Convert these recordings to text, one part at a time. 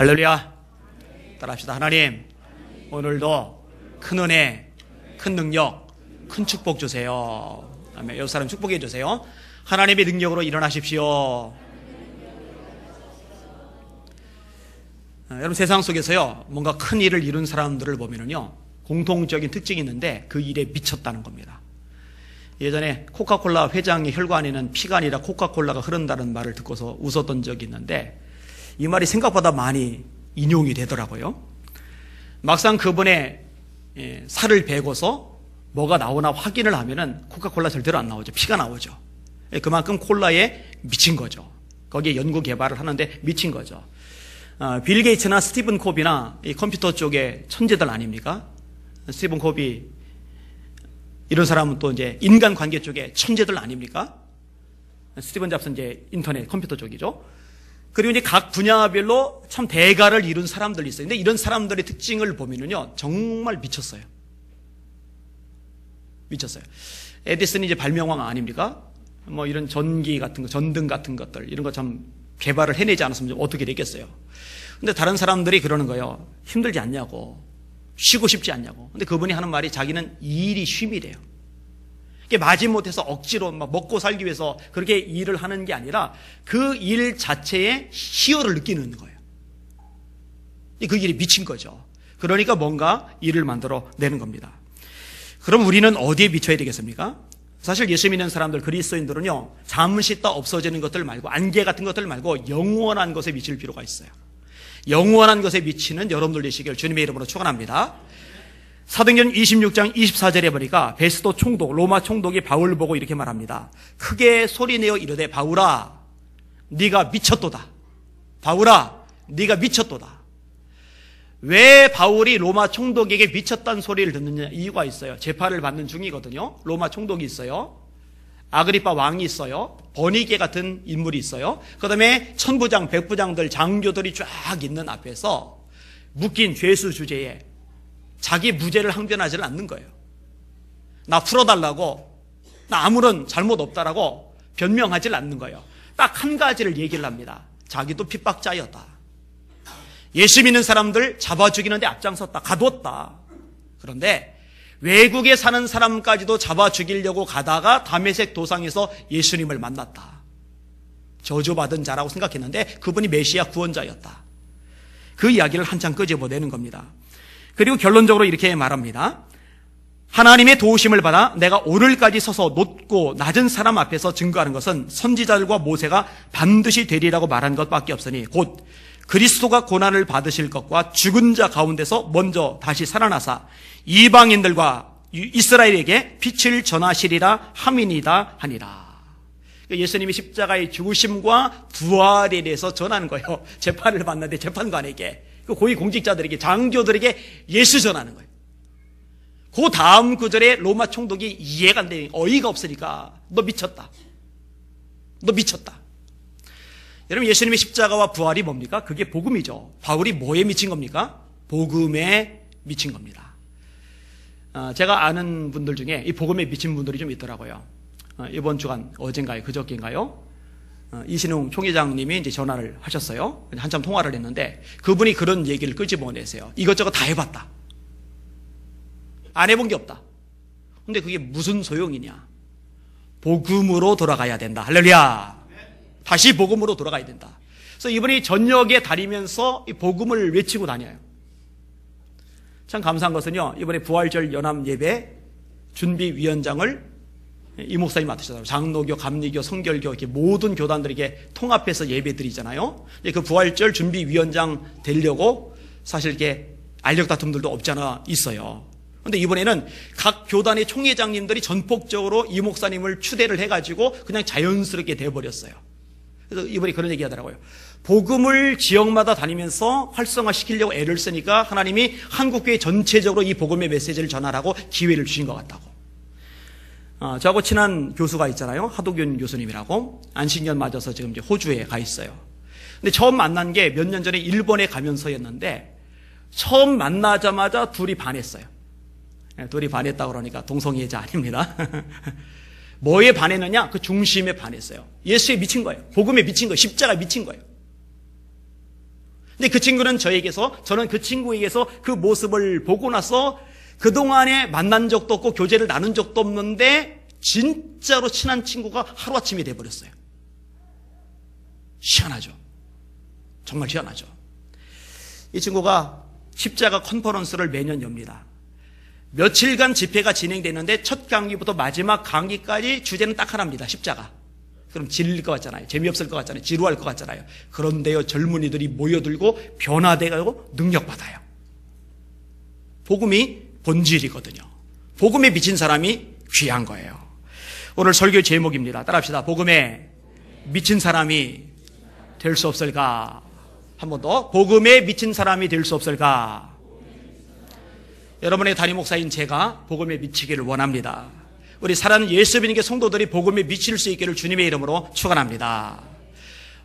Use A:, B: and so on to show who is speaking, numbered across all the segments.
A: 할렐루야. 따라합시다. 하나님, 오늘도 큰 은혜, 큰 능력, 큰 축복 주세요. 아멘. 옆 사람 축복해 주세요. 하나님의 능력으로 일어나십시오. 여러분, 세상 속에서요, 뭔가 큰 일을 이룬 사람들을 보면은요, 공통적인 특징이 있는데 그 일에 미쳤다는 겁니다. 예전에 코카콜라 회장의 혈관에는 피가 아니라 코카콜라가 흐른다는 말을 듣고서 웃었던 적이 있는데 이 말이 생각보다 많이 인용이 되더라고요. 막상 그분의 살을 베고서 뭐가 나오나 확인을 하면은 코카콜라 절대로 안 나오죠. 피가 나오죠. 그만큼 콜라에 미친 거죠. 거기에 연구 개발을 하는데 미친 거죠. 빌 게이츠나 스티븐 코비나 이 컴퓨터 쪽의 천재들 아닙니까? 스티븐 코비 이런 사람은 또 이제 인간 관계 쪽의 천재들 아닙니까? 스티븐 잡스는 이제 인터넷 컴퓨터 쪽이죠. 그리고 이제 각 분야별로 참 대가를 이룬 사람들이 있어요. 근데 이런 사람들의 특징을 보면은요, 정말 미쳤어요. 미쳤어요. 에디슨이 이제 발명왕 아닙니까? 뭐 이런 전기 같은 거, 전등 같은 것들, 이런 거 참 개발을 해내지 않았으면 어떻게 되겠어요. 근데 다른 사람들이 그러는 거예요. 힘들지 않냐고. 쉬고 싶지 않냐고. 근데 그분이 하는 말이 자기는 이 일이 쉼이래요. 이게 마지못해서 억지로 막 먹고 살기 위해서 그렇게 일을 하는 게 아니라 그 일 자체에 희열을 느끼는 거예요. 그 일이 미친 거죠. 그러니까 뭔가 일을 만들어 내는 겁니다. 그럼 우리는 어디에 미쳐야 되겠습니까? 사실 예수 믿는 사람들, 그리스도인들은요, 잠시 있다 없어지는 것들 말고, 안개 같은 것들 말고 영원한 것에 미칠 필요가 있어요. 영원한 것에 미치는 여러분들 되시길 주님의 이름으로 축원합니다. 사도행전 26장 24절에 보니까 베스도 총독, 로마 총독이 바울을 보고 이렇게 말합니다. 크게 소리내어 이르되 바울아, 네가 미쳤도다. 바울아, 네가 미쳤도다. 왜 바울이 로마 총독에게 미쳤다는 소리를 듣느냐? 이유가 있어요. 재판을 받는 중이거든요. 로마 총독이 있어요. 아그리파 왕이 있어요. 버니게 같은 인물이 있어요. 그 다음에 천부장, 백부장들, 장교들이 쫙 있는 앞에서 묶인 죄수 주제에 자기 무죄를 항변하지는 않는 거예요. 나 풀어달라고, 나 아무런 잘못 없다라고 변명하지 않는 거예요. 딱 한 가지를 얘기를 합니다. 자기도 핍박자였다. 예수 믿는 사람들 잡아 죽이는데 앞장섰다. 가뒀다. 그런데 외국에 사는 사람까지도 잡아 죽이려고 가다가 다메섹 도상에서 예수님을 만났다. 저주받은 자라고 생각했는데 그분이 메시아 구원자였다. 그 이야기를 한참 끄집어내는 겁니다. 그리고 결론적으로 이렇게 말합니다. 하나님의 도우심을 받아 내가 오늘까지 서서 높고 낮은 사람 앞에서 증거하는 것은 선지자들과 모세가 반드시 되리라고 말한 것밖에 없으니 곧 그리스도가 고난을 받으실 것과 죽은 자 가운데서 먼저 다시 살아나사 이방인들과 이스라엘에게 빛을 전하시리라 함이니이다 하니라. 예수님이 십자가의 죽으심과 부활에 대해서 전하는 거예요. 재판을 받는데 재판관에게, 고위공직자들에게, 장교들에게 예수 전하는 거예요. 그 다음 구절에 로마 총독이 이해가 안 되니 어이가 없으니까 너 미쳤다. 너 미쳤다. 여러분, 예수님의 십자가와 부활이 뭡니까? 그게 복음이죠. 바울이 뭐에 미친 겁니까? 복음에 미친 겁니다. 제가 아는 분들 중에 이 복음에 미친 분들이 좀 있더라고요. 이번 주간 어젠가요? 그저께인가요? 이신웅 총회장님이 이제 전화를 하셨어요. 한참 통화를 했는데 그분이 그런 얘기를 끄집어내세요. 이것저것 다 해봤다. 안 해본 게 없다. 근데 그게 무슨 소용이냐? 복음으로 돌아가야 된다. 할렐루야. 다시 복음으로 돌아가야 된다. 그래서 이분이 전역에 다니면서 이 복음을 외치고 다녀요. 참 감사한 것은요, 이번에 부활절 연합 예배 준비위원장을 이 목사님 맡으셨어요. 장로교, 감리교, 성결교 이렇게 모든 교단들에게 통합해서 예배 드리잖아요. 그 부활절 준비위원장 되려고 사실 이렇게 알력 다툼들도 없잖아 있어요. 그런데 이번에는 각 교단의 총회장님들이 전폭적으로 이 목사님을 추대를 해가지고 그냥 자연스럽게 돼버렸어요. 그래서 이번에 그런 얘기 하더라고요. 복음을 지역마다 다니면서 활성화시키려고 애를 쓰니까 하나님이 한국교회 전체적으로 이 복음의 메시지를 전하라고 기회를 주신 것 같다고. 저하고 친한 교수가 있잖아요. 하도균 교수님이라고. 안식년 맞아서 지금 이제 호주에 가 있어요. 근데 처음 만난 게 몇 년 전에 일본에 가면서였는데 처음 만나자마자 둘이 반했어요. 둘이 반했다고 그러니까 동성애자 아닙니다. 뭐에 반했느냐? 그 중심에 반했어요. 예수에 미친 거예요. 복음에 미친 거예요. 십자가에 미친 거예요. 근데 그 친구는 저는 그 친구에게서 그 모습을 보고 나서 그동안에 만난 적도 없고 교제를 나눈 적도 없는데 진짜로 친한 친구가 하루아침에 돼버렸어요. 희한하죠. 정말 희한하죠. 이 친구가 십자가 컨퍼런스를 매년 엽니다. 며칠간 집회가 진행되는데 첫 강의부터 마지막 강의까지 주제는 딱 하나입니다. 십자가. 그럼 질릴 것 같잖아요. 재미없을 것 같잖아요. 지루할 것 같잖아요. 그런데요, 젊은이들이 모여들고 변화되고 능력받아요. 복음이 본질이거든요. 복음에 미친 사람이 귀한 거예요. 오늘 설교 제목입니다. 따라합시다. 복음에 미친 사람이 될 수 없을까? 한 번 더. 복음에 미친 사람이 될 수 없을까? 여러분의 담임 목사인 제가 복음에 미치기를 원합니다. 우리 사랑하는 예수 믿는 성도들이 복음에 미칠 수 있기를 주님의 이름으로 축원합니다.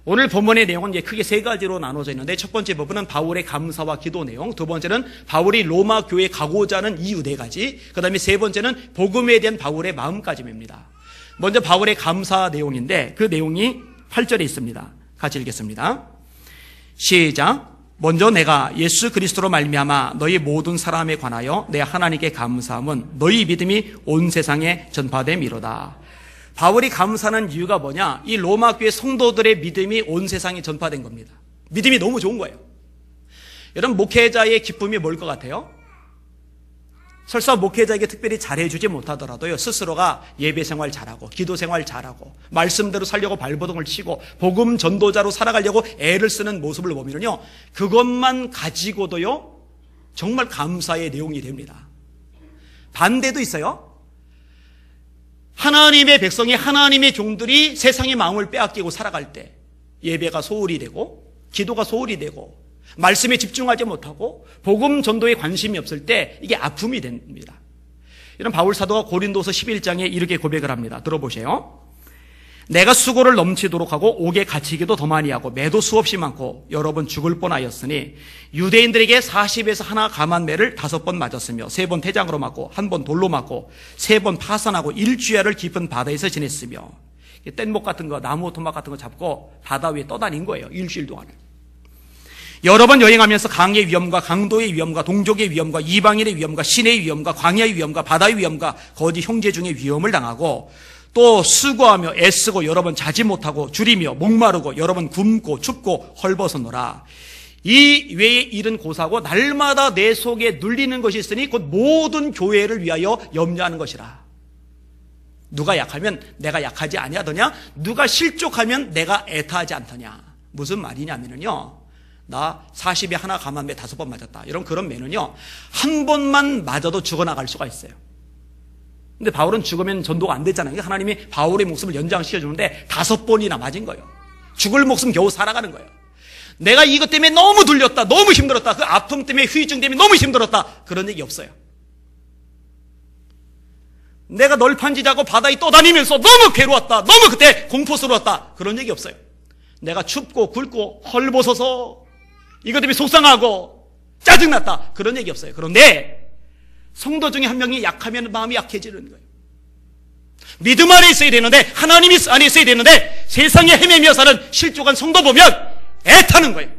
A: 오늘 본문의 내용은 크게 세 가지로 나눠져 있는데, 첫 번째 부분은 바울의 감사와 기도 내용, 두 번째는 바울이 로마 교회에 가고자 하는 이유 네 가지, 그 다음에 세 번째는 복음에 대한 바울의 마음가짐입니다. 먼저 바울의 감사 내용인데 그 내용이 8절에 있습니다. 같이 읽겠습니다. 시작. 먼저 내가 예수 그리스도로 말미암아 너희 모든 사람에 관하여 내 하나님께 감사함은 너희 믿음이 온 세상에 전파됨이로다. 바울이 감사하는 이유가 뭐냐? 이 로마 교회 성도들의 믿음이 온 세상에 전파된 겁니다. 믿음이 너무 좋은 거예요. 여러분, 목회자의 기쁨이 뭘 것 같아요? 설사 목회자에게 특별히 잘해주지 못하더라도요, 스스로가 예배 생활 잘하고 기도 생활 잘하고 말씀대로 살려고 발버둥을 치고 복음 전도자로 살아가려고 애를 쓰는 모습을 보면요, 그것만 가지고도요 정말 감사의 내용이 됩니다. 반대도 있어요. 하나님의 백성이, 하나님의 종들이 세상의 마음을 빼앗기고 살아갈 때 예배가 소홀히 되고 기도가 소홀히 되고 말씀에 집중하지 못하고 복음 전도에 관심이 없을 때 이게 아픔이 됩니다. 이런 바울 사도가 고린도서 11장에 이렇게 고백을 합니다. 들어보세요. 내가 수고를 넘치도록 하고 옥에 갇히기도 더 많이 하고 매도 수없이 많고 여러 번 죽을 뻔하였으니 유대인들에게 40에서 하나 감한 매를 5번 맞았으며 3번 태장으로 맞고 1번 돌로 맞고 3번 파산하고 일주야를 깊은 바다에서 지냈으며, 뗏목 같은 거, 나무 토막 같은 거 잡고 바다 위에 떠다닌 거예요. 일주일 동안에. 여러 번 여행하면서 강의 위험과 강도의 위험과 동족의 위험과 이방인의 위험과 신의 위험과 광야의 위험과 바다의 위험과 거짓 형제 중의 위험을 당하고, 또 수고하며 애쓰고 여러 번 자지 못하고 줄이며 목마르고 여러 번 굶고 춥고 헐벗었노라. 이 외에 일은 고사고 날마다 내 속에 눌리는 것이 있으니 곧 모든 교회를 위하여 염려하는 것이라. 누가 약하면 내가 약하지 아니하더냐? 누가 실족하면 내가 애타하지 않더냐? 무슨 말이냐면요, 나 40에 하나 감한 매 5번 맞았다, 이런 그런 매는요 한 번만 맞아도 죽어나갈 수가 있어요. 근데 바울은 죽으면 전도가 안 됐잖아요. 하나님이 바울의 목숨을 연장시켜주는데 5번이나 맞은 거예요. 죽을 목숨 겨우 살아가는 거예요. 내가 이것 때문에 너무 눌렸다, 너무 힘들었다, 그 아픔 때문에, 후유증 때문에 너무 힘들었다, 그런 얘기 없어요. 내가 널판지 자고 바다에 떠다니면서 너무 괴로웠다, 너무 그때 공포스러웠다, 그런 얘기 없어요. 내가 춥고 굵고 헐벗어서 이것 때문에 속상하고 짜증났다, 그런 얘기 없어요. 그런데 성도 중에 한 명이 약하면 마음이 약해지는 거예요. 믿음 안에 있어야 되는데, 하나님 안에 있어야 되는데 세상에 헤매며 사는 실족한 성도 보면 애타는 거예요.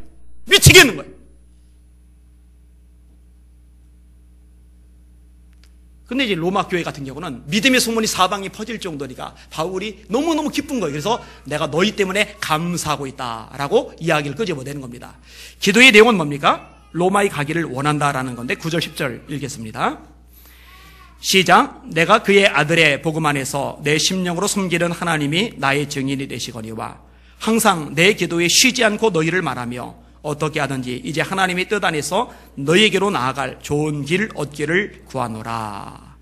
A: 미치겠는 거예요. 근데 이제 로마 교회 같은 경우는 믿음의 소문이 사방에 퍼질 정도니까 바울이 너무너무 기쁜 거예요. 그래서 내가 너희 때문에 감사하고 있다라고 이야기를 끄집어내는 겁니다. 기도의 내용은 뭡니까? 로마에 가기를 원한다라는 건데 9절 10절 읽겠습니다. 시작. 내가 그의 아들의 복음 안에서 내 심령으로 섬기는 하나님이 나의 증인이 되시거니와 항상 내 기도에 쉬지 않고 너희를 말하며 어떻게 하든지 이제 하나님의 뜻 안에서 너희에게로 나아갈 좋은 길 얻기를 구하노라.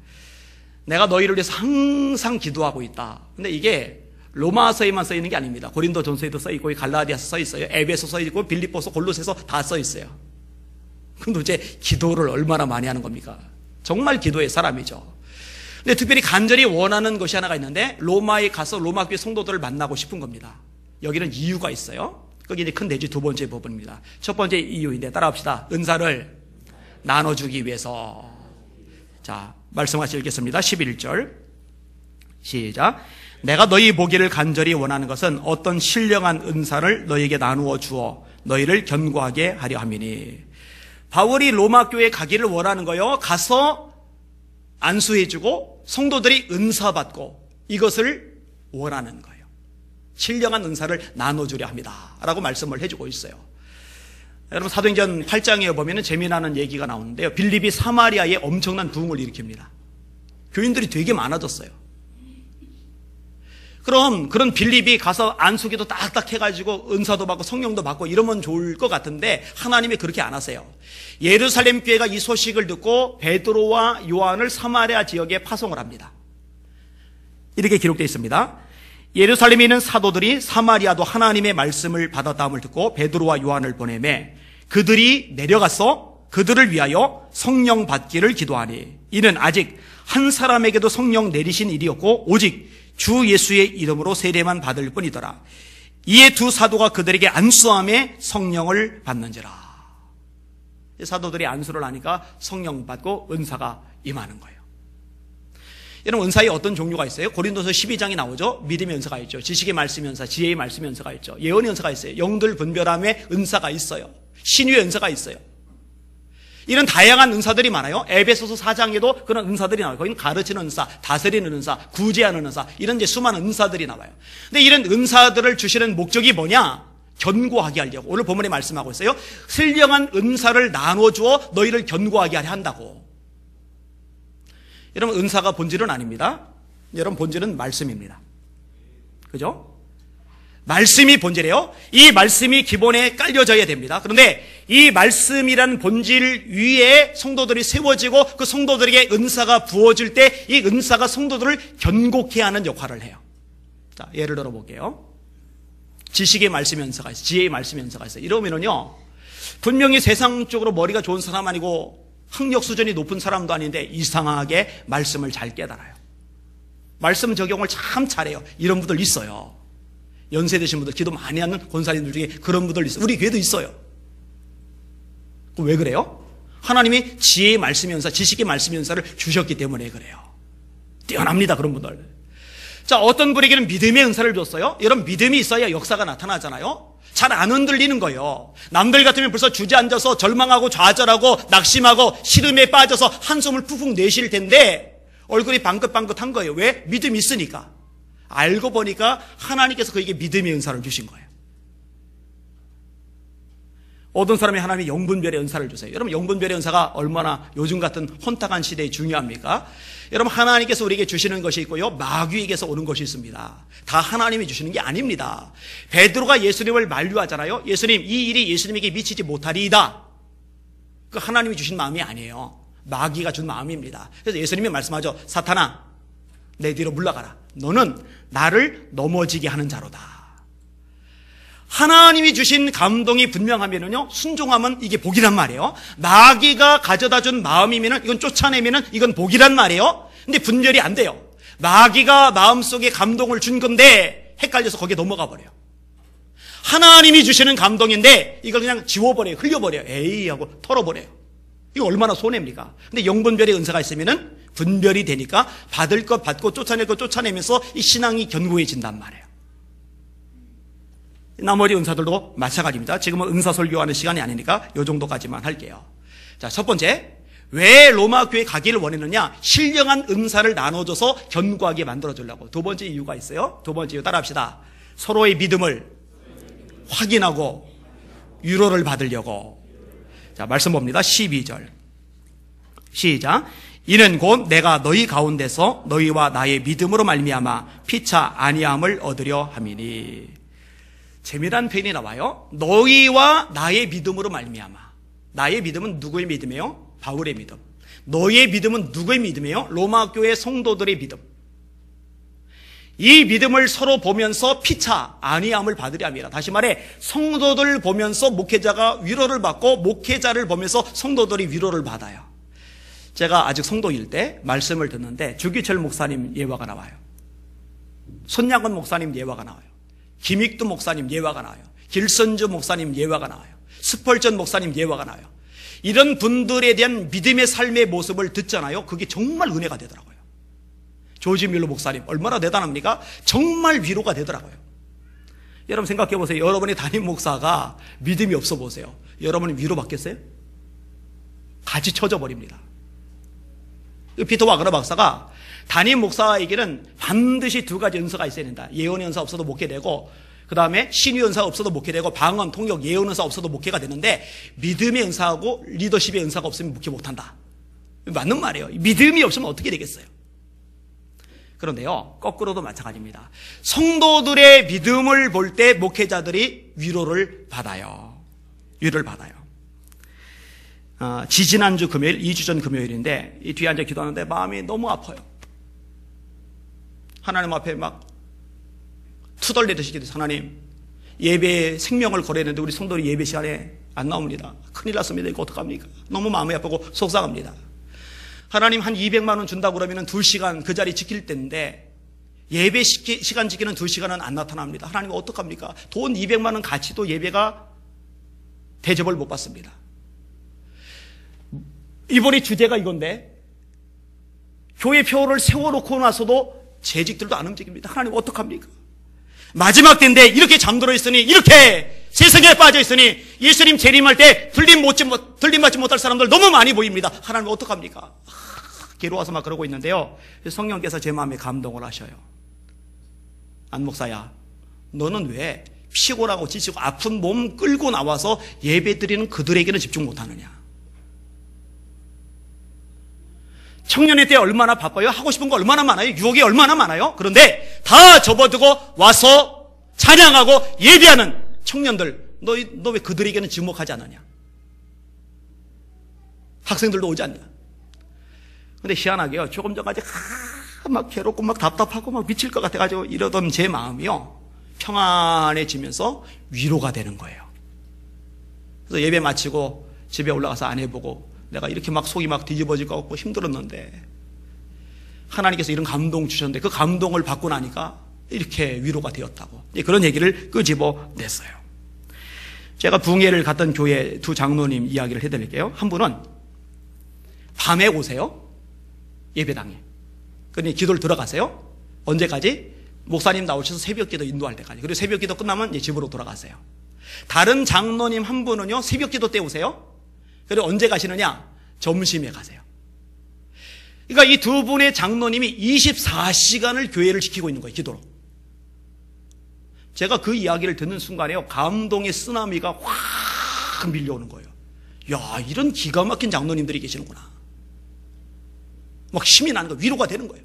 A: 내가 너희를 위해서 항상 기도하고 있다. 근데 이게 로마서에만 써 있는 게 아닙니다. 고린도전서에도 써 있고 갈라디아서 써 있어요. 에베소 써 있고 빌립보서, 골로새서 다 써 있어요. 그럼 도대체 기도를 얼마나 많이 하는 겁니까? 정말 기도의 사람이죠. 근데 특별히 간절히 원하는 것이 하나가 있는데, 로마에 가서 로마 교회 성도들을 만나고 싶은 겁니다. 여기는 이유가 있어요. 거기 이제 큰 대지 두 번째 부분입니다. 첫 번째 이유인데 따라합시다. 은사를 나눠주기 위해서. 자, 말씀 같이 읽겠습니다. 11절 시작. 내가 너희 보기를 간절히 원하는 것은 어떤 신령한 은사를 너희에게 나누어 주어 너희를 견고하게 하려 함이니. 바울이 로마 교회에 가기를 원하는 거요. 가서 안수해주고 성도들이 은사받고 이것을 원하는 거예요. 신령한 은사를 나눠주려 합니다 라고 말씀을 해주고 있어요. 여러분 사도행전 8장에 보면 재미나는 얘기가 나오는데요. 빌립이 사마리아에 엄청난 부흥을 일으킵니다. 교인들이 되게 많아졌어요. 그럼 그런 빌립이 가서 안수기도 딱딱 해가지고 은사도 받고 성령도 받고 이러면 좋을 것 같은데 하나님이 그렇게 안 하세요. 예루살렘 교회가 이 소식을 듣고 베드로와 요한을 사마리아 지역에 파송을 합니다. 이렇게 기록되어 있습니다. 예루살렘에 있는 사도들이 사마리아도 하나님의 말씀을 받았다함을 듣고 베드로와 요한을 보내매 그들이 내려가서 그들을 위하여 성령 받기를 기도하니 이는 아직 한 사람에게도 성령 내리신 일이었고 오직 주 예수의 이름으로 세례만 받을 뿐이더라. 이에 두 사도가 그들에게 안수함에 성령을 받는지라. 사도들이 안수를 하니까 성령 받고 은사가 임하는 거예요. 여러분 은사에 어떤 종류가 있어요? 고린도서 12장에 나오죠. 믿음의 은사가 있죠. 지식의 말씀의 은사, 지혜의 말씀의 은사가 있죠. 예언의 은사가 있어요. 영들 분별함의 은사가 있어요. 신유의 은사가 있어요. 이런 다양한 은사들이 많아요. 에베소서 4장에도 그런 은사들이 나와요. 거기는 가르치는 은사, 다스리는 은사, 구제하는 은사 이런 이제 수많은 은사들이 나와요. 근데 이런 은사들을 주시는 목적이 뭐냐? 견고하게 하려고. 오늘 본문에 말씀하고 있어요. 신령한 은사를 나눠주어 너희를 견고하게 하려 한다고. 여러분 은사가 본질은 아닙니다. 여러분 본질은 말씀입니다. 그죠? 말씀이 본질이에요. 이 말씀이 기본에 깔려져야 됩니다. 그런데 이 말씀이라는 본질 위에 성도들이 세워지고 그 성도들에게 은사가 부어질 때 이 은사가 성도들을 견고케 하는 역할을 해요. 자, 예를 들어 볼게요. 지식의 말씀 연사가 있어요. 지혜의 말씀 연사가 있어요. 이러면은요, 분명히 세상적으로 머리가 좋은 사람 아니고 학력 수준이 높은 사람도 아닌데 이상하게 말씀을 잘 깨달아요. 말씀 적용을 참 잘해요. 이런 분들 있어요. 연세 드신 분들, 기도 많이 하는 권사님들 중에 그런 분들 있어요. 우리 교회도 있어요. 왜 그래요? 하나님이 지혜의 말씀 연사, 지식의 말씀 연사를 주셨기 때문에 그래요. 뛰어납니다, 그런 분들. 자, 어떤 분에게는 믿음의 은사를 줬어요. 여러분 믿음이 있어야 역사가 나타나잖아요. 잘 안 흔들리는 거예요. 남들 같으면 벌써 주저앉아서 절망하고 좌절하고 낙심하고 시름에 빠져서 한숨을 푹푹 내쉴 텐데 얼굴이 방긋방긋한 거예요. 왜? 믿음이 있으니까. 알고 보니까 하나님께서 그에게 믿음의 은사를 주신 거예요. 어떤 사람이 하나님이 영분별의 은사를 주세요. 여러분 영분별의 은사가 얼마나 요즘 같은 혼탁한 시대에 중요합니까? 여러분 하나님께서 우리에게 주시는 것이 있고요, 마귀에게서 오는 것이 있습니다. 다 하나님이 주시는 게 아닙니다. 베드로가 예수님을 만류하잖아요. 예수님, 이 일이 예수님에게 미치지 못하리이다. 그 하나님이 주신 마음이 아니에요. 마귀가 준 마음입니다. 그래서 예수님이 말씀하죠. 사탄아, 내 뒤로 물러가라. 너는 나를 넘어지게 하는 자로다. 하나님이 주신 감동이 분명하면은요, 순종하면 이게 복이란 말이에요. 마귀가 가져다 준 마음이면은 이건 쫓아내면은 이건 복이란 말이에요. 근데 분별이 안 돼요. 마귀가 마음속에 감동을 준 건데 헷갈려서 거기에 넘어가 버려요. 하나님이 주시는 감동인데 이걸 그냥 지워버려요. 흘려버려요. 에이 하고 털어버려요. 이거 얼마나 손해입니까? 근데 영분별의 은사가 있으면은 분별이 되니까 받을 것 받고 쫓아낼 것 쫓아내면서 이 신앙이 견고해진단 말이에요. 나머지 은사들도 마찬가지입니다. 지금은 은사 설교하는 시간이 아니니까 이 정도까지만 할게요. 자, 첫 번째, 왜 로마 교회에 가기를 원했느냐? 신령한 은사를 나눠줘서 견고하게 만들어주려고. 두 번째 이유가 있어요. 두 번째 이유 따라합시다. 서로의 믿음을 확인하고 위로를 받으려고. 자, 말씀 봅니다. 12절 시작. 이는 곧 내가 너희 가운데서 너희와 나의 믿음으로 말미암아 피차 아니함을 얻으려 함이니. 재미난 표현이 나와요. 너희와 나의 믿음으로 말미암아. 나의 믿음은 누구의 믿음이에요? 바울의 믿음. 너희의 믿음은 누구의 믿음이에요? 로마 교회 성도들의 믿음. 이 믿음을 서로 보면서 피차 아니함을 받으려 합니다. 다시 말해 성도들 보면서 목회자가 위로를 받고 목회자를 보면서 성도들이 위로를 받아요. 제가 아직 성도일 때 말씀을 듣는데 주기철 목사님 예화가 나와요. 손양건 목사님 예화가 나와요. 김익두 목사님 예화가 나와요. 길선주 목사님 예화가 나와요. 스펄전 목사님 예화가 나와요. 이런 분들에 대한 믿음의 삶의 모습을 듣잖아요. 그게 정말 은혜가 되더라고요. 조지 뮬러 목사님 얼마나 대단합니까? 정말 위로가 되더라고요. 여러분 생각해 보세요. 여러분의 담임 목사가 믿음이 없어 보세요. 여러분이 위로받겠어요? 같이 쳐져 버립니다. 피터 와그너 박사가 담임 목사에게는 반드시 두 가지 연서가 있어야 된다. 예언 연서 없어도 목회되고, 그 다음에 신유 연사 없어도 목회되고, 방언, 통역, 예언 연사 없어도 목회가 되는데, 믿음의 연사하고 리더십의 연사가 없으면 목회 못한다. 맞는 말이에요. 믿음이 없으면 어떻게 되겠어요? 그런데요, 거꾸로도 마찬가지입니다. 성도들의 믿음을 볼 때 목회자들이 위로를 받아요. 위로를 받아요. 지지난주 금요일, 2주 전 금요일인데, 이 뒤에 앉아 기도하는데 마음이 너무 아파요. 하나님 앞에 막 투덜대듯이 기도해서, 하나님, 예배에 생명을 걸었는데 우리 성도들이 예배 시간에 안 나옵니다. 큰일 났습니다. 이거 어떡합니까? 너무 마음이 아프고 속상합니다. 하나님, 한 200만 원 준다고 그러면 2시간 그 자리 지킬 때인데 예배 시간 지키는 2시간은 안 나타납니다. 하나님 어떡합니까? 돈 200만 원 가치도 예배가 대접을 못 받습니다. 이번에 주제가 이건데 교회 표를 세워놓고 나서도 재직들도 안 움직입니다. 하나님 어떡합니까? 마지막 때인데 이렇게 잠들어 있으니, 이렇게 세상에 빠져 있으니, 예수님 재림할 때 들림받지 못할 사람들 너무 많이 보입니다. 하나님 어떡합니까? 괴로워서 막 그러고 있는데요, 성령께서 제 마음에 감동을 하셔요. 안 목사야, 너는 왜 피곤하고 지치고 아픈 몸 끌고 나와서 예배 드리는 그들에게는 집중 못하느냐? 청년의 때 얼마나 바빠요? 하고 싶은 거 얼마나 많아요? 유혹이 얼마나 많아요? 그런데 다 접어두고 와서 찬양하고 예배하는 청년들, 너 왜 그들에게는 주목하지 않느냐? 학생들도 오지 않냐? 근데 희한하게요, 조금 전까지 막 괴롭고 막 답답하고 막 미칠 것 같아가지고 이러던 제 마음이요, 평안해지면서 위로가 되는 거예요. 그래서 예배 마치고 집에 올라가서 아내 보고, 내가 이렇게 막 속이 막 뒤집어질 것 같고 힘들었는데 하나님께서 이런 감동 주셨는데 그 감동을 받고 나니까 이렇게 위로가 되었다고, 그런 얘기를 끄집어냈어요. 제가 붕해를 갔던 교회 두 장로님 이야기를 해드릴게요. 한 분은 밤에 오세요, 예배당에. 그러니 기도를 들어가세요. 언제까지? 목사님 나오셔서 새벽기도 인도할 때까지. 그리고 새벽기도 끝나면 이제 집으로 돌아가세요. 다른 장로님 한 분은요, 새벽기도 때 오세요. 그리고 언제 가시느냐? 점심에 가세요. 그러니까 이 두 분의 장로님이 24시간을 교회를 지키고 있는 거예요, 기도로. 제가 그 이야기를 듣는 순간에요, 감동의 쓰나미가 확 밀려오는 거예요. 야, 이런 기가 막힌 장로님들이 계시는구나. 막 힘이 나는 거예요. 위로가 되는 거예요.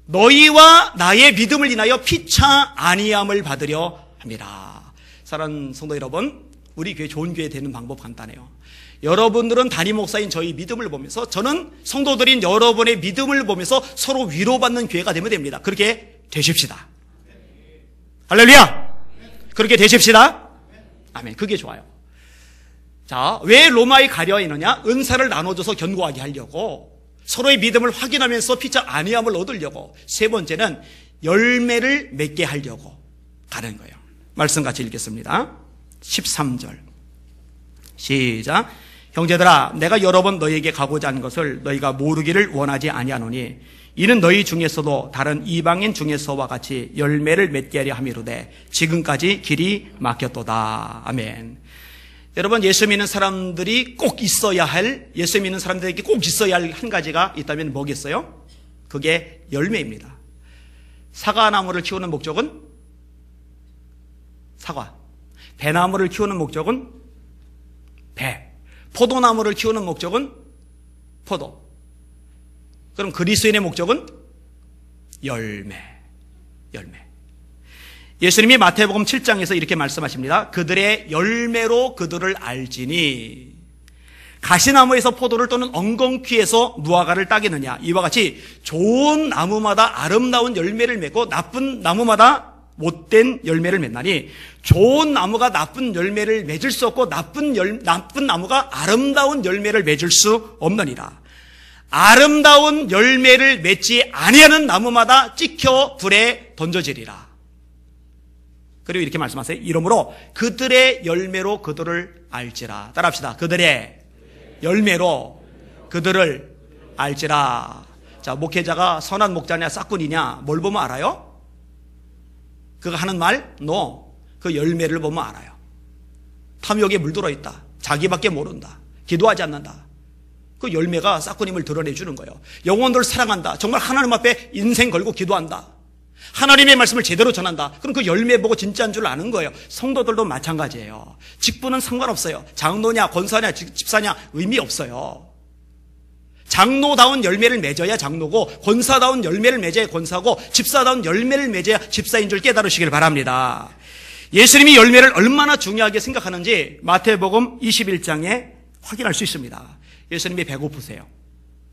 A: 너희와 나의 믿음을 인하여 피차 아니함을 받으려 합니다. 사랑하는 성도 여러분, 우리 교회 좋은 교회 되는 방법 간단해요. 여러분들은 담임 목사인 저희 믿음을 보면서, 저는 성도들인 여러분의 믿음을 보면서 서로 위로받는 교회가 되면 됩니다. 그렇게 되십시다. 할렐루야! 그렇게 되십시다. 아멘. 그게 좋아요. 자, 왜 로마에 가려 했느냐? 은사를 나눠줘서 견고하게 하려고, 서로의 믿음을 확인하면서 피차 아니함을 얻으려고, 세 번째는 열매를 맺게 하려고 가는 거예요. 말씀 같이 읽겠습니다. 13절 시작. 형제들아, 내가 여러 번 너희에게 가고자 하는 것을 너희가 모르기를 원하지 아니하노니 이는 너희 중에서도 다른 이방인 중에서와 같이 열매를 맺게 하려 함이로되 지금까지 길이 막혔도다. 아멘. 여러분, 예수 믿는 사람들이 꼭 있어야 할, 예수 믿는 사람들에게 꼭 있어야 할 한 가지가 있다면 뭐겠어요? 그게 열매입니다. 사과나무를 키우는 목적은 사과, 배나무를 키우는 목적은 배, 포도나무를 키우는 목적은 포도. 그럼 그리스도인의 목적은 열매. 예수님이 마태복음 7장에서 이렇게 말씀하십니다. 그들의 열매로 그들을 알지니, 가시나무에서 포도를 또는 엉겅퀴에서 무화과를 따겠느냐. 이와 같이 좋은 나무마다 아름다운 열매를 맺고 나쁜 나무마다 못된 열매를 맺나니, 좋은 나무가 나쁜 열매를 맺을 수 없고 나쁜 나무가 아름다운 열매를 맺을 수 없느니라. 아름다운 열매를 맺지 아니하는 나무마다 찍혀 불에 던져지리라. 그리고 이렇게 말씀하세요. 이러므로 그들의 열매로 그들을 알지라. 따라합시다. 그들의 열매로 그들을 알지라. 자, 목회자가 선한 목자냐 싹군이냐 뭘 보면 알아요? 그가 하는 말? 그 열매를 보면 알아요. 탐욕에 물들어 있다. 자기밖에 모른다. 기도하지 않는다. 그 열매가 싹구님을 드러내주는 거예요. 영혼들을 사랑한다. 정말 하나님 앞에 인생 걸고 기도한다. 하나님의 말씀을 제대로 전한다. 그럼 그 열매 보고 진짜인 줄 아는 거예요. 성도들도 마찬가지예요. 직분은 상관없어요. 장로냐 권사냐 집사냐 의미 없어요. 장로다운 열매를 맺어야 장로고, 권사다운 열매를 맺어야 권사고, 집사다운 열매를 맺어야 집사인 줄 깨달으시길 바랍니다. 예수님이 열매를 얼마나 중요하게 생각하는지 마태복음 21장에 확인할 수 있습니다. 예수님이 배고프세요.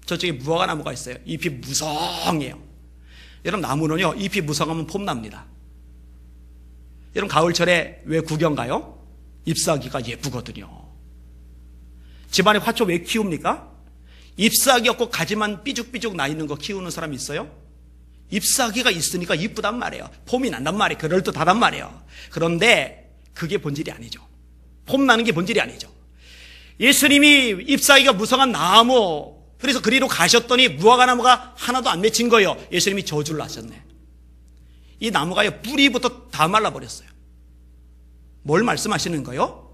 A: 저쪽에 무화과 나무가 있어요. 잎이 무성해요. 여러분, 나무는요 잎이 무성하면 폼납니다. 여러분, 가을철에 왜 구경 가요? 잎사귀가 예쁘거든요. 집안에 화초 왜 키웁니까? 잎사귀 없고 가지만 삐죽삐죽 나 있는 거 키우는 사람 있어요? 잎사귀가 있으니까 이쁘단 말이에요. 폼이 난단 말이에요. 그럴듯하단 말이에요. 그런데 그게 본질이 아니죠. 폼 나는 게 본질이 아니죠. 예수님이 잎사귀가 무성한 나무, 그래서 그리로 가셨더니 무화과 나무가 하나도 안 맺힌 거예요. 예수님이 저주를 하셨네. 이 나무가 뿌리부터 다 말라버렸어요. 뭘 말씀하시는 거예요?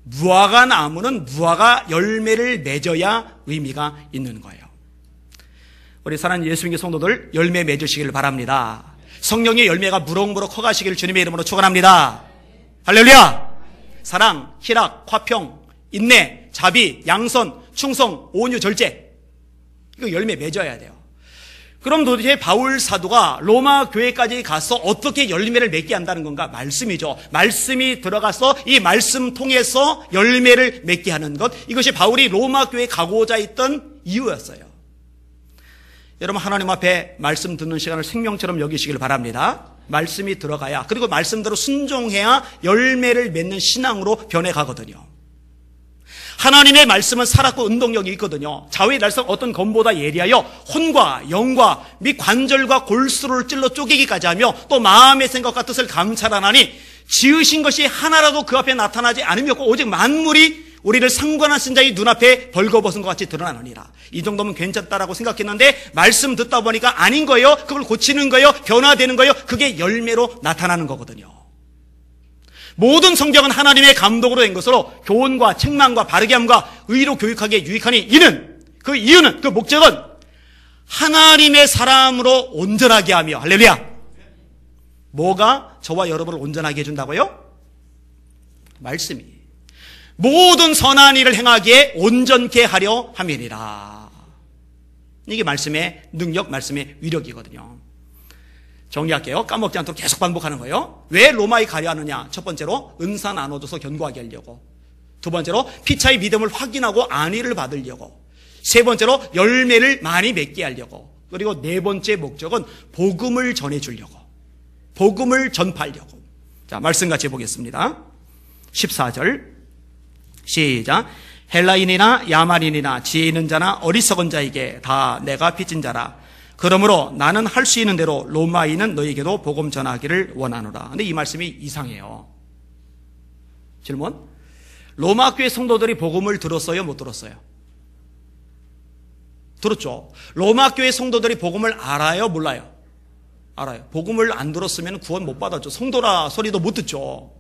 A: 무화과 나무는 무화과 열매를 맺어야 의미가 있는 거예요. 우리 사랑하는 예수님의 성도들, 열매 맺으시길 바랍니다. 성령의 열매가 무럭무럭 커가시길 주님의 이름으로 축원합니다. 할렐루야! 사랑, 희락, 화평, 인내, 자비, 양선, 충성, 온유, 절제, 이거 열매 맺어야 돼요. 그럼 도대체 바울 사도가 로마 교회까지 가서 어떻게 열매를 맺게 한다는 건가? 말씀이죠. 말씀이 들어가서 이 말씀 통해서 열매를 맺게 하는 것, 이것이 바울이 로마 교회에 가고자 했던 이유였어요. 여러분, 하나님 앞에 말씀 듣는 시간을 생명처럼 여기시길 바랍니다. 말씀이 들어가야, 그리고 말씀대로 순종해야 열매를 맺는 신앙으로 변해가거든요. 하나님의 말씀은 살았고 운동력이 있거든요. 좌우의 날성 어떤 검보다 예리하여 혼과 영과 및 관절과 골수를 찔러 쪼개기까지 하며 또 마음의 생각과 뜻을 감찰하나니 지으신 것이 하나라도 그 앞에 나타나지 않으며 오직 만물이 우리를 상관하신 자의 눈앞에 벌거벗은 것 같이 드러나느니라. 이 정도면 괜찮다라고 생각했는데 말씀 듣다 보니까 아닌 거예요. 그걸 고치는 거예요. 변화되는 거예요. 그게 열매로 나타나는 거거든요. 모든 성경은 하나님의 감독으로 된 것으로 교훈과 책망과 바르게 함과 의로 교육하기에 유익하니 이는, 그 이유는, 그 목적은 하나님의 사람으로 온전하게 하며, 할렐루야! 뭐가 저와 여러분을 온전하게 해준다고요? 말씀이. 모든 선한 일을 행하기에 온전케 하려 함이니라. 이게 말씀의 능력, 말씀의 위력이거든요. 정리할게요. 까먹지 않도록 계속 반복하는 거예요. 왜 로마에 가려 하느냐? 첫 번째로 은사 나눠줘서 견고하게 하려고. 두 번째로 피차의 믿음을 확인하고 안위를 받으려고. 세 번째로 열매를 많이 맺게 하려고. 그리고 네 번째 목적은 복음을 전해주려고. 복음을 전파하려고. 자, 말씀 같이 보겠습니다. 14절 시작. 헬라인이나 야만인이나 지혜 있는 자나 어리석은 자에게 다 내가 빚진 자라. 그러므로 나는 할 수 있는 대로 로마인은 너에게도 복음 전하기를 원하노라. 근데 이 말씀이 이상해요. 질문. 로마 교회 성도들이 복음을 들었어요? 못 들었어요? 들었죠. 로마 교회 성도들이 복음을 알아요? 몰라요? 알아요. 복음을 안 들었으면 구원 못 받았죠. 성도라 소리도 못 듣죠.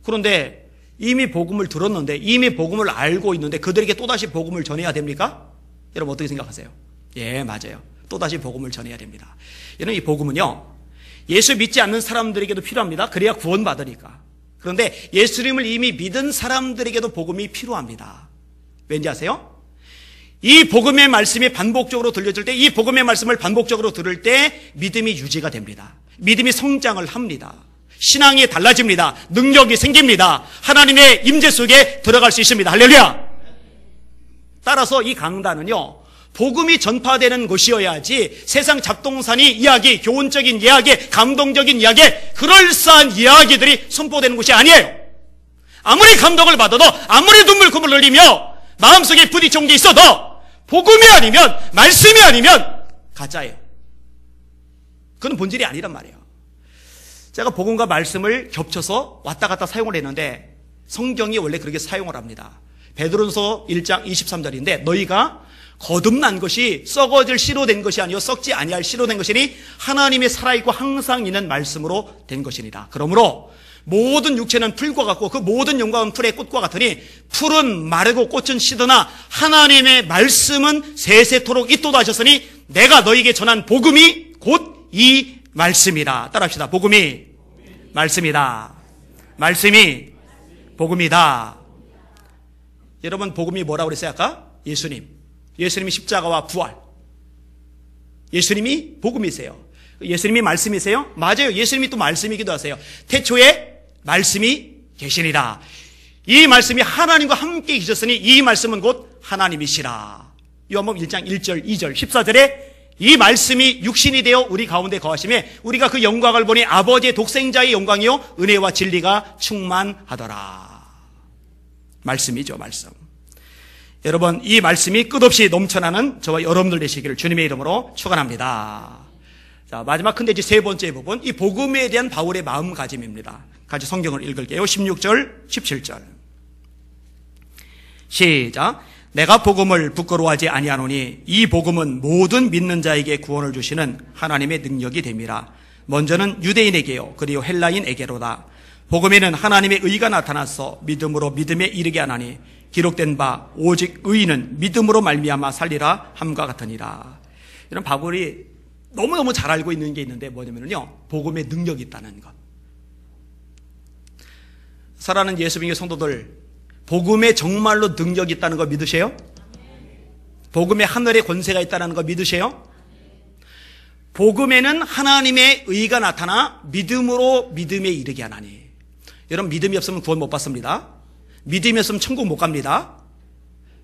A: 그런데 이미 복음을 들었는데, 이미 복음을 알고 있는데 그들에게 또다시 복음을 전해야 됩니까? 여러분 어떻게 생각하세요? 예, 맞아요. 또다시 복음을 전해야 됩니다. 여러분, 이 복음은요, 예수 믿지 않는 사람들에게도 필요합니다. 그래야 구원받으니까. 그런데 예수님을 이미 믿은 사람들에게도 복음이 필요합니다. 왠지 아세요? 이 복음의 말씀이 반복적으로 들려질 때, 이 복음의 말씀을 반복적으로 들을 때 믿음이 유지가 됩니다. 믿음이 성장을 합니다. 신앙이 달라집니다. 능력이 생깁니다. 하나님의 임재 속에 들어갈 수 있습니다. 할렐루야! 따라서 이 강단은요, 복음이 전파되는 것이어야지 세상 잡동사니 이야기, 교훈적인 이야기, 감동적인 이야기, 그럴싸한 이야기들이 선포되는 것이 아니에요. 아무리 감동을 받아도, 아무리 눈물 콧물 흘리며 마음속에 부딪힌 게 있어도 복음이 아니면, 말씀이 아니면 가짜예요. 그건 본질이 아니란 말이에요. 제가 복음과 말씀을 겹쳐서 왔다 갔다 사용을 했는데 성경이 원래 그렇게 사용을 합니다. 베드로전서 1장 23절인데 너희가 거듭난 것이 썩어질 씨로 된 것이 아니요 썩지 아니할 씨로 된 것이니 하나님의 살아있고 항상 있는 말씀으로 된 것이니라. 그러므로 모든 육체는 풀과 같고 그 모든 영광은 풀의 꽃과 같으니 풀은 마르고 꽃은 시드나 하나님의 말씀은 세세토록 있도다 하셨으니 내가 너에게 전한 복음이 곧 이 말씀이다. 따라합시다. 복음이 말씀이다. 말씀이 복음이다. 여러분, 복음이 뭐라고 그랬어요 아까? 예수님이 십자가와 부활. 예수님이 복음이세요. 예수님이 말씀이세요? 맞아요. 예수님이 또 말씀이기도 하세요. 태초에 말씀이 계시니라. 이 말씀이 하나님과 함께 계셨으니 이 말씀은 곧 하나님이시라. 요한복음 1장 1절 2절 14절에 이 말씀이 육신이 되어 우리 가운데 거하심에 우리가 그 영광을 보니 아버지의 독생자의 영광이요 은혜와 진리가 충만하더라. 말씀이죠, 말씀. 여러분, 이 말씀이 끝없이 넘쳐나는 저와 여러분들 되시기를 주님의 이름으로 축원합니다. 자, 마지막 근데 이제 세 번째 부분, 이 복음에 대한 바울의 마음가짐입니다. 같이 성경을 읽을게요. 16절, 17절. 시작. 내가 복음을 부끄러워하지 아니하노니 이 복음은 모든 믿는 자에게 구원을 주시는 하나님의 능력이 됨이라. 먼저는 유대인에게요 그리고 헬라인에게로다. 복음에는 하나님의 의가 나타나서 믿음으로 믿음에 이르게 하나니 기록된 바 오직 의인은 믿음으로 말미암아 살리라 함과 같으니라. 이런 바울이 너무너무 잘 알고 있는 게 있는데 뭐냐면요, 복음의 능력이 있다는 것. 사랑하는 예수님의 성도들, 복음에 정말로 능력이 있다는 거 믿으세요? 복음에 하늘의 권세가 있다는 거 믿으세요? 복음에는 하나님의 의가 나타나 믿음으로 믿음에 이르게 하나니. 여러분, 믿음이 없으면 구원 못 받습니다. 믿음이 없으면 천국 못 갑니다.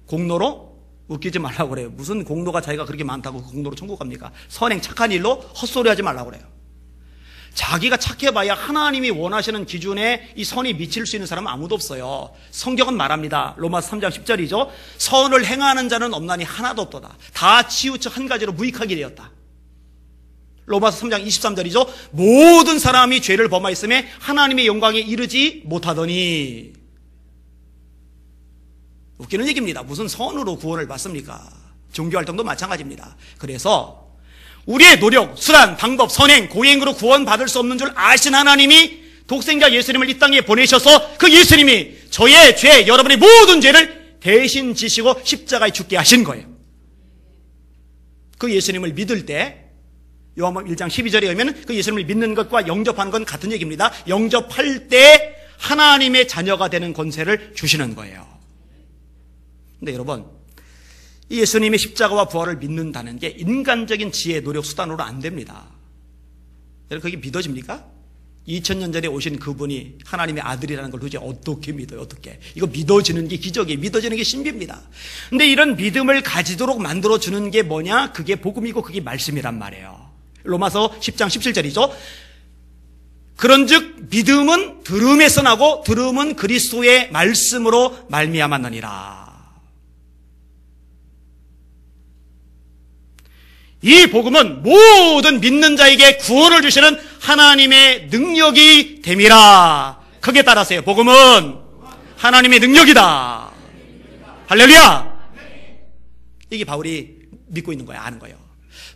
A: 공로로? 웃기지 말라고 그래요. 무슨 공로가 자기가 그렇게 많다고 그 공로로 천국 갑니까? 선행 착한 일로 헛소리 하지 말라고 그래요. 자기가 착해봐야 하나님이 원하시는 기준에 이 선이 미칠 수 있는 사람은 아무도 없어요. 성경은 말합니다. 로마서 3장 10절이죠. 선을 행하는 자는 없나니 하나도 없도다. 다 치우쳐 한 가지로 무익하게 되었다. 로마서 3장 23절이죠. 모든 사람이 죄를 범하였음에 하나님의 영광에 이르지 못하더니. 웃기는 얘기입니다. 무슨 선으로 구원을 받습니까? 종교활동도 마찬가지입니다. 그래서 우리의 노력, 수단, 방법, 선행, 고행으로 구원받을 수 없는 줄 아신 하나님이 독생자 예수님을 이 땅에 보내셔서 그 예수님이 저의 죄, 여러분의 모든 죄를 대신 지시고 십자가에 죽게 하신 거예요. 그 예수님을 믿을 때 요한복음 1장 12절에 의하면 그 예수님을 믿는 것과 영접하는 건 같은 얘기입니다. 영접할 때 하나님의 자녀가 되는 권세를 주시는 거예요. 근데 여러분, 이 예수님의 십자가와 부활을 믿는다는 게 인간적인 지혜, 노력, 수단으로 안 됩니다. 여러분, 그게 믿어집니까? 2000년 전에 오신 그분이 하나님의 아들이라는 걸 도대체 어떻게 믿어요? 어떻게? 이거 믿어지는 게 기적이에요. 믿어지는 게 신비입니다. 근데 이런 믿음을 가지도록 만들어주는 게 뭐냐? 그게 복음이고 그게 말씀이란 말이에요. 로마서 10장 17절이죠. 그런즉 믿음은 들음에서 나고 들음은 그리스도의 말씀으로 말미암았느니라. 이 복음은 모든 믿는 자에게 구원을 주시는 하나님의 능력이 됨이라. 크게 따라하세요. 복음은 하나님의 능력이다. 할렐루야. 이게 바울이 믿고 있는 거예요. 아는 거예요.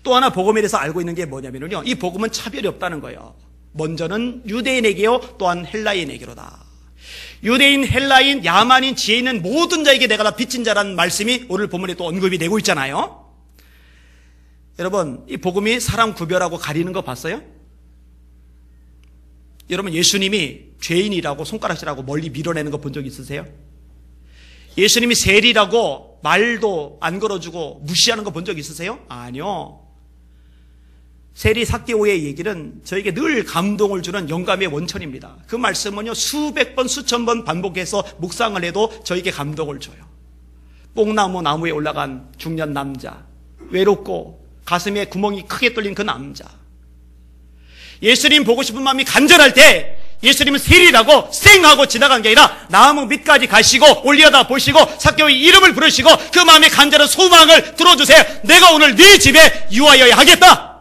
A: 또 하나 복음에 대해서 알고 있는 게 뭐냐면요, 이 복음은 차별이 없다는 거예요. 먼저는 유대인에게요 또한 헬라인에게로다. 유대인, 헬라인, 야만인, 지혜 있는 모든 자에게 내가 다 빚진 자라는 말씀이 오늘 본문에 또 언급이 되고 있잖아요. 여러분, 이 복음이 사람 구별하고 가리는 거 봤어요? 여러분, 예수님이 죄인이라고 손가락질하고 멀리 밀어내는 거 본 적 있으세요? 예수님이 세리라고 말도 안 걸어주고 무시하는 거 본 적 있으세요? 아니요. 세리 삭개오의 얘기는 저에게 늘 감동을 주는 영감의 원천입니다. 그 말씀은요, 수백 번, 수천 번 반복해서 묵상을 해도 저에게 감동을 줘요. 뽕나무 나무에 올라간 중년 남자, 외롭고 가슴에 구멍이 크게 뚫린 그 남자. 예수님 보고 싶은 마음이 간절할 때 예수님은 세리라고 쌩하고 지나간 게 아니라 나무 밑까지 가시고 올려다 보시고 삭개오의 이름을 부르시고 그 마음의 간절한 소망을 들어주세요. 내가 오늘 네 집에 유하여야 하겠다.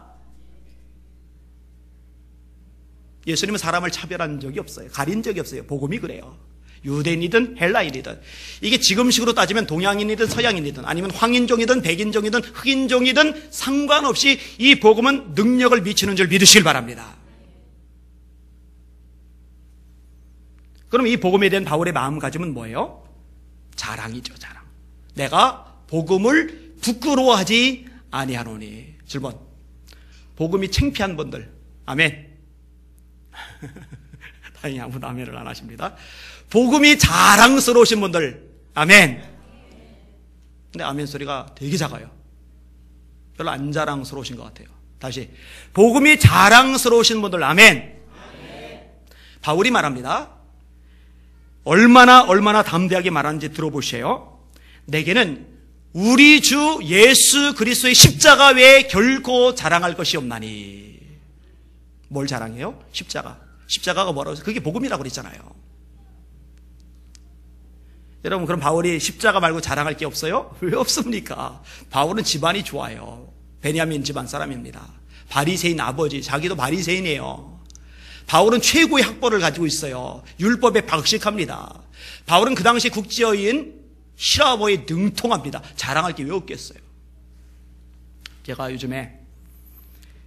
A: 예수님은 사람을 차별한 적이 없어요. 가린 적이 없어요. 복음이 그래요. 유대인이든 헬라인이든, 이게 지금식으로 따지면 동양인이든 서양인이든 아니면 황인종이든 백인종이든 흑인종이든 상관없이 이 복음은 능력을 미치는 줄 믿으시길 바랍니다. 그럼 이 복음에 대한 바울의 마음가짐은 뭐예요? 자랑이죠, 자랑. 내가 복음을 부끄러워하지 아니하노니. 질문. 복음이 창피한 분들, 아멘. 다행히 아무도 아멘을 안 하십니다. 복음이 자랑스러우신 분들, 아멘. 근데 아멘 소리가 되게 작아요. 별로 안 자랑스러우신 것 같아요. 다시. 복음이 자랑스러우신 분들, 아멘. 바울이 말합니다. 얼마나 담대하게 말하는지 들어보세요. 내게는 우리 주 예수 그리스도의 십자가 외에 결코 자랑할 것이 없나니. 뭘 자랑해요? 십자가. 십자가가 뭐라고 해서 그게 복음이라고 그랬잖아요. 여러분, 그럼 바울이 십자가 말고 자랑할 게 없어요? 왜 없습니까? 바울은 집안이 좋아요. 베냐민 집안 사람입니다. 바리새인 아버지, 자기도 바리새인이에요. 바울은 최고의 학벌을 가지고 있어요. 율법에 박식합니다. 바울은 그 당시 국제어인 히라보에 능통합니다. 자랑할 게 왜 없겠어요? 제가 요즘에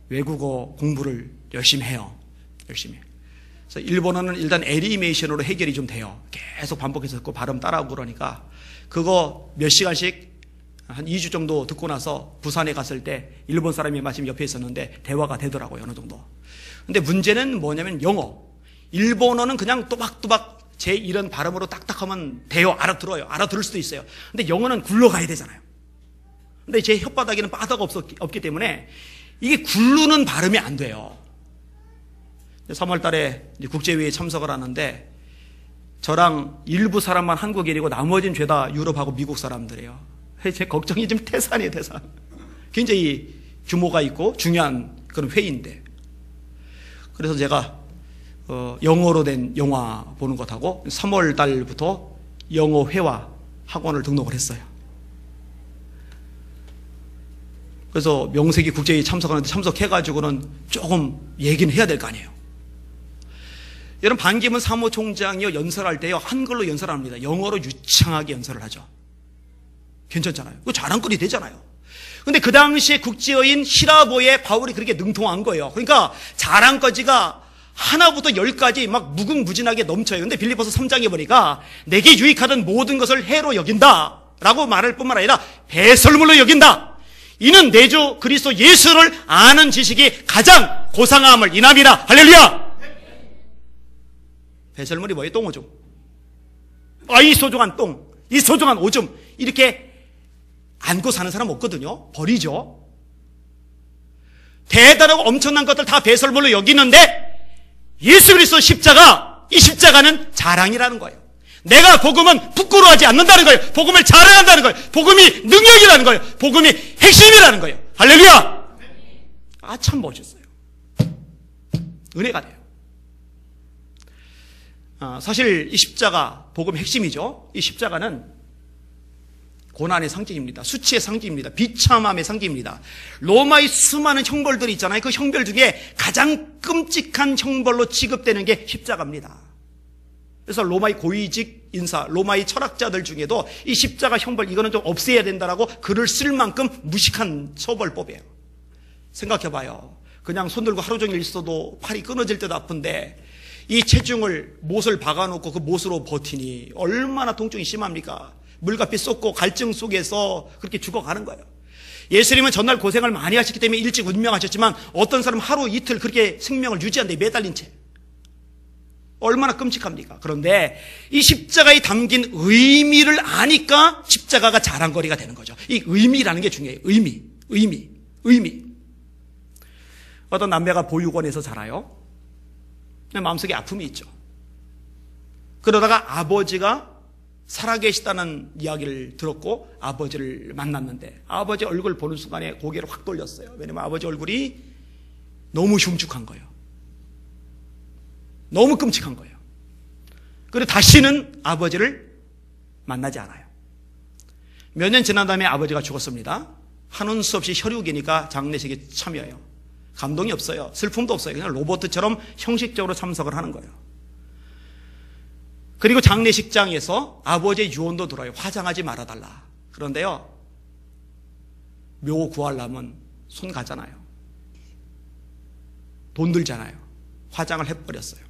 A: 외국어 공부를 열심히 해요. 열심히. 그래서 일본어는 일단 애니메이션으로 해결이 좀 돼요. 계속 반복해서 듣고 발음 따라하고 그러니까 그거 몇 시간씩 한 2주 정도 듣고 나서 부산에 갔을 때 일본 사람이 마침 옆에 있었는데 대화가 되더라고요. 어느 정도. 근데 문제는 뭐냐면 영어. 일본어는 그냥 또박또박 제 이런 발음으로 딱딱하면 돼요. 알아들어요. 알아들을 수도 있어요. 근데 영어는 굴러가야 되잖아요. 근데 제 혓바닥에는 바다가 없기 때문에 이게 굴르는 발음이 안 돼요. 3월 달에 국제회의에 참석을 하는데 저랑 일부 사람만 한국인이고 나머지는 죄다 유럽하고 미국 사람들이에요. 제 걱정이 좀 태산이에요, 태산. 굉장히 규모가 있고 중요한 그런 회의인데. 그래서 제가 영어로 된 영화 보는 것하고 3월 달부터 영어 회화 학원을 등록을 했어요. 그래서 명색이 국제회의 참석하는데 참석해가지고는 조금 얘기는 해야 될 거 아니에요. 여러분, 반기문 사무총장이요 연설할 때요 한글로 연설합니다. 영어로 유창하게 연설을 하죠. 괜찮잖아요. 그거 자랑거리 되잖아요. 근데 그 당시에 국제어인 히라보에 바울이 그렇게 능통한 거예요. 그러니까 자랑거지가 하나부터 10까지 막 무궁무진하게 넘쳐요. 근데 빌립보서 3장에 보니까 내게 유익하던 모든 것을 해로 여긴다 라고 말할 뿐만 아니라 배설물로 여긴다. 이는 내 주 그리스도 예수를 아는 지식이 가장 고상함을 인함이라. 할렐루야. 배설물이 뭐예요? 똥오줌. 이 소중한 똥, 이 소중한 오줌 이렇게 안고 사는 사람 없거든요. 버리죠. 대단하고 엄청난 것들 다 배설물로 여기는데 예수 그리스도 십자가, 이 십자가는 자랑이라는 거예요. 내가 복음은 부끄러워하지 않는다는 거예요. 복음을 자랑한다는 거예요. 복음이 능력이라는 거예요. 복음이 핵심이라는 거예요. 할렐루야. 참 멋있어요. 은혜가 돼요. 사실 이 십자가 복음의 핵심이죠. 이 십자가는 고난의 상징입니다. 수치의 상징입니다. 비참함의 상징입니다. 로마의 수많은 형벌들이 있잖아요. 그 형벌 중에 가장 끔찍한 형벌로 취급되는 게 십자가입니다. 그래서 로마의 고위직 인사, 로마의 철학자들 중에도 이 십자가 형벌 이거는 좀 없애야 된다라고 글을 쓸 만큼 무식한 처벌법이에요. 생각해봐요. 그냥 손 들고 하루 종일 있어도 팔이 끊어질 때도 아픈데 이 체중을 못을 박아놓고 그 못으로 버티니 얼마나 통증이 심합니까? 물같이 쏟고 갈증 속에서 그렇게 죽어가는 거예요. 예수님은 전날 고생을 많이 하셨기 때문에 일찍 운명하셨지만 어떤 사람은 하루 이틀 그렇게 생명을 유지하는데 매달린 채. 얼마나 끔찍합니까? 그런데 이 십자가에 담긴 의미를 아니까 십자가가 자랑거리가 되는 거죠. 이 의미라는 게 중요해요. 의미. 어떤 남매가 보육원에서 자라요. 마음속에 아픔이 있죠. 그러다가 아버지가 살아계시다는 이야기를 들었고 아버지를 만났는데 아버지 얼굴 보는 순간에 고개를 확 돌렸어요. 왜냐하면 아버지 얼굴이 너무 흉측한 거예요. 너무 끔찍한 거예요. 그리고 다시는 아버지를 만나지 않아요. 몇 년 지난 다음에 아버지가 죽었습니다. 한운 수 없이 혈육이니까 장례식에 참여해요. 감동이 없어요. 슬픔도 없어요. 그냥 로봇처럼 형식적으로 참석을 하는 거예요. 그리고 장례식장에서 아버지의 유언도 들어요. 화장하지 말아달라. 그런데요, 묘 구하려면 손 가잖아요. 돈 들잖아요. 화장을 해버렸어요.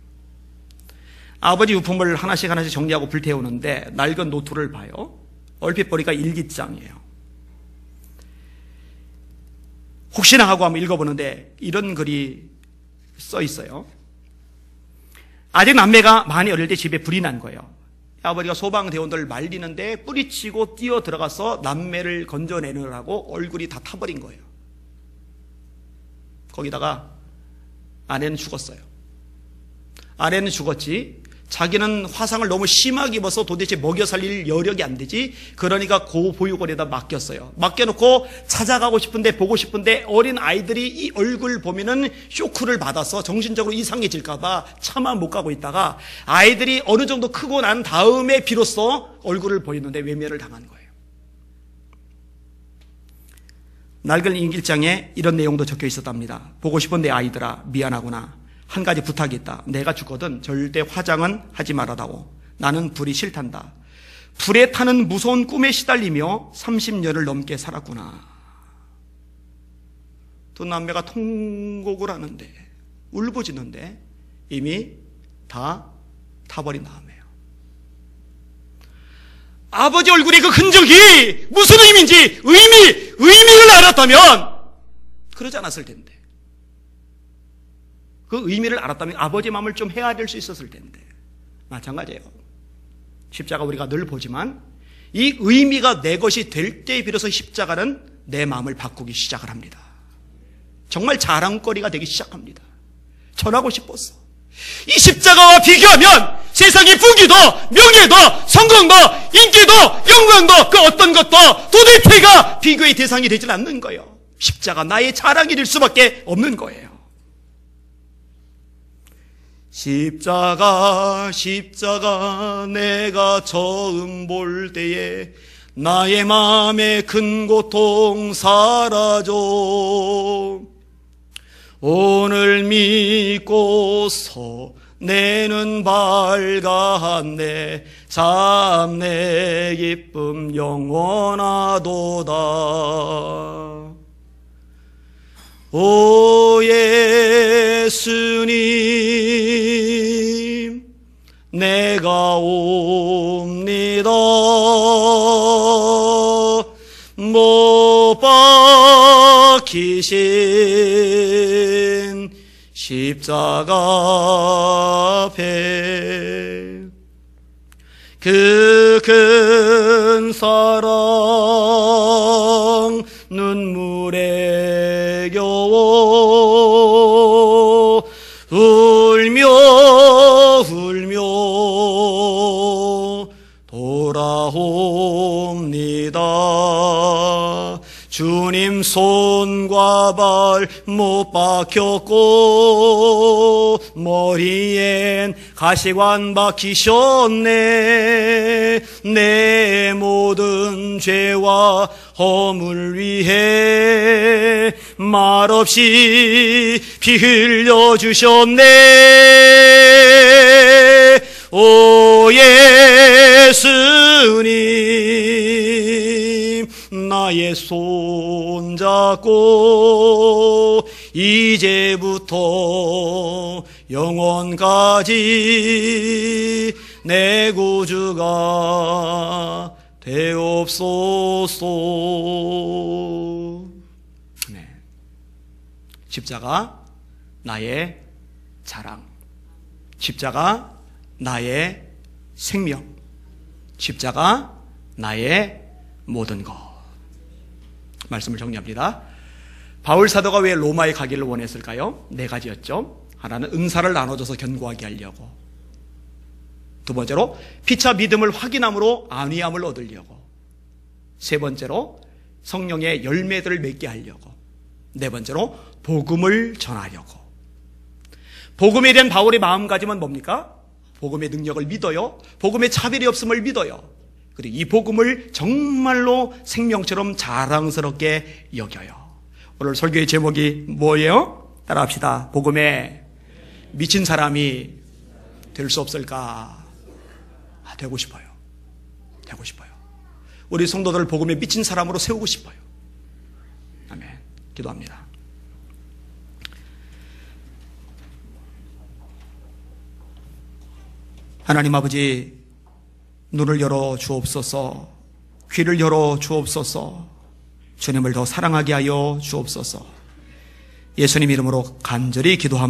A: 아버지 유품을 하나씩 하나씩 정리하고 불태우는데 낡은 노트를 봐요. 얼핏 보니까 일기장이에요. 혹시나 하고 한번 읽어보는데 이런 글이 써 있어요. 아직 남매가 많이 어릴 때 집에 불이 난 거예요. 아버지가 소방대원들을 말리는데 뿌리치고 뛰어 들어가서 남매를 건져내느라고 얼굴이 다 타버린 거예요. 거기다가 아내는 죽었어요. 아내는 죽었지, 자기는 화상을 너무 심하게 입어서 도대체 먹여 살릴 여력이 안 되지, 그러니까 고보육원에다 맡겼어요. 맡겨놓고 찾아가고 싶은데, 보고 싶은데 어린 아이들이 이 얼굴 보면은 쇼크를 받아서 정신적으로 이상해질까봐 차마 못 가고 있다가 아이들이 어느 정도 크고 난 다음에 비로소 얼굴을 보이는데 외면을 당한 거예요. 낡은 일기장에 이런 내용도 적혀 있었답니다. 보고 싶은데 아이들아, 미안하구나. 한 가지 부탁이 있다. 내가 죽거든 절대 화장은 하지 말아다오. 나는 불이 싫단다. 불에 타는 무서운 꿈에 시달리며 30년을 넘게 살았구나. 두 남매가 통곡을 하는데, 울부짖는데 이미 다 타버린 다음에요. 아버지 얼굴의 그 흔적이 무슨 의미인지 의미를 알았다면 그러지 않았을 텐데, 그 의미를 알았다면 아버지의 마음을 좀 헤아릴 수 있었을 텐데. 마찬가지예요. 십자가 우리가 늘 보지만 이 의미가 내 것이 될 때에 비로소 십자가는 내 마음을 바꾸기 시작을 합니다. 정말 자랑거리가 되기 시작합니다. 전하고 싶었어. 이 십자가와 비교하면 세상의 부귀도 명예도 성공도 인기도 영광도 그 어떤 것도 도대체가 비교의 대상이 되질 않는 거예요. 십자가 나의 자랑이 될 수밖에 없는 거예요. 십자가 내가 처음 볼 때에 나의 마음의 큰 고통 사라져. 오늘 믿고서 내 눈 밝았네. 참 내 기쁨 영원하도다. 오 예수님, 내가 옵니다. 못 박히신 십자가 앞에 그 큰 사랑 눈물에 겨워 울며 돌아옵니다. 주님 손과 발 못 박혔고 머리엔 가시관 박히셨네. 내 모든 죄와 허물 위해 말없이 피 흘려주셨네. 오 예수님, 나의 손 잡고 이제부터 영원까지 내 구주가 되옵소서. 네. 십자가 나의 자랑, 십자가 나의 생명, 십자가 나의 모든 것. 말씀을 정리합니다. 바울 사도가 왜 로마에 가기를 원했을까요? 네 가지였죠. 하나는 은사를 나눠줘서 견고하게 하려고, 두 번째로 피차 믿음을 확인함으로 안위함을 얻으려고, 세 번째로 성령의 열매들을 맺게 하려고, 네 번째로 복음을 전하려고. 복음에 대한 바울의 마음가짐은 뭡니까? 복음의 능력을 믿어요. 복음의 차별이 없음을 믿어요. 그리고 이 복음을 정말로 생명처럼 자랑스럽게 여겨요. 오늘 설교의 제목이 뭐예요? 따라합시다. 복음에 미친 사람이 될 수 없을까? 되고 싶어요. 되고 싶어요. 우리 성도들을 복음에 미친 사람으로 세우고 싶어요. 아멘. 기도합니다. 하나님 아버지, 눈을 열어 주옵소서, 귀를 열어 주옵소서, 주님을 더 사랑하게 하여 주옵소서. 예수님 이름으로 간절히 기도합니다.